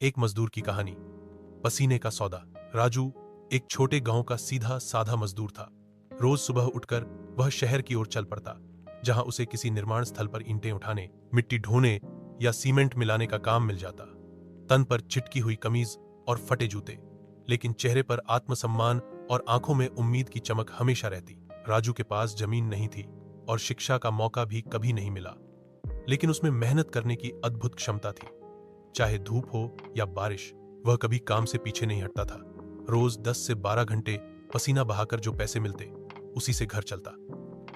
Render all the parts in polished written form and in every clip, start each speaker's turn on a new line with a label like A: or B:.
A: एक मजदूर की कहानी। पसीने का सौदा। राजू एक छोटे गांव का सीधा साधा मजदूर था। रोज सुबह उठकर वह शहर की ओर चल पड़ता, जहां उसे किसी निर्माण स्थल पर ईंटें उठाने, मिट्टी ढोने या सीमेंट मिलाने का काम मिल जाता। तन पर चिटकी हुई कमीज और फटे जूते, लेकिन चेहरे पर आत्मसम्मान और आंखों में उम्मीद की चमक हमेशा रहती। राजू के पास जमीन नहीं थी और शिक्षा का मौका भी कभी नहीं मिला, लेकिन उसमें मेहनत करने की अद्भुत क्षमता थी। चाहे धूप हो या बारिश, वह कभी काम से पीछे नहीं हटता था। रोज 10 से 12 घंटे पसीना बहाकर जो पैसे मिलते, उसी से घर चलता।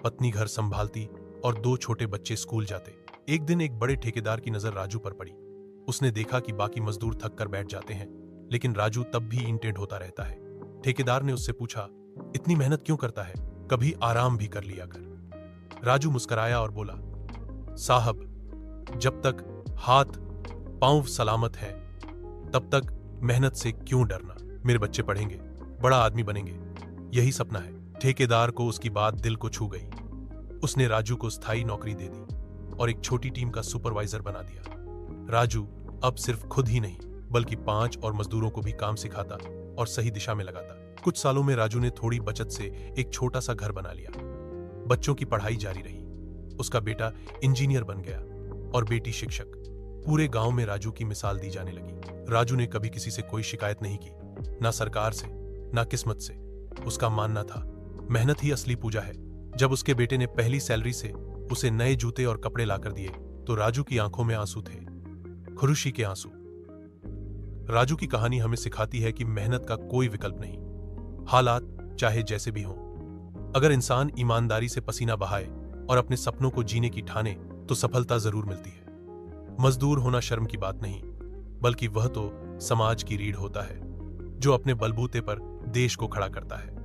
A: पत्नी घर संभालती और 2 छोटे बच्चे स्कूल जाते। एक दिन एक बड़े ठेकेदार की नजर राजू पर पड़ी। उसने देखा कि बाकी मजदूर थक कर बैठ जाते हैं, लेकिन राजू तब भी ईंटें ढोता रहता है। ठेकेदार ने उससे पूछा, इतनी मेहनत क्यों करता है? कभी आराम भी कर लिया कर। राजू मुस्कुराया और बोला, साहब, जब तक हाथ पांव सलामत है तब तक मेहनत से क्यों डरना? मेरे बच्चे पढ़ेंगे, बड़ा आदमी बनेंगे, यही सपना है। ठेकेदार को उसकी बात दिल को छू गई। उसने राजू को स्थायी नौकरी दे दी और एक छोटी टीम का सुपरवाइजर बना दिया। राजू अब सिर्फ खुद ही नहीं, बल्कि 5 और मजदूरों को भी काम सिखाता और सही दिशा में लगाता। कुछ सालों में राजू ने थोड़ी बचत से एक छोटा सा घर बना लिया। बच्चों की पढ़ाई जारी रही। उसका बेटा इंजीनियर बन गया और बेटी शिक्षक। पूरे गांव में राजू की मिसाल दी जाने लगी। राजू ने कभी किसी से कोई शिकायत नहीं की, ना सरकार से, ना किस्मत से। उसका मानना था, मेहनत ही असली पूजा है। जब उसके बेटे ने पहली सैलरी से उसे नए जूते और कपड़े लाकर दिए, तो राजू की आंखों में आंसू थे, खुशी के आंसू। राजू की कहानी हमें सिखाती है कि मेहनत का कोई विकल्प नहीं, हालात चाहे जैसे भी हों। अगर इंसान ईमानदारी से पसीना बहाए और अपने सपनों को जीने की ठाने, तो सफलता जरूर मिलती है। मजदूर होना शर्म की बात नहीं, बल्कि वह तो समाज की रीढ़ होता है, जो अपने बलबूते पर देश को खड़ा करता है।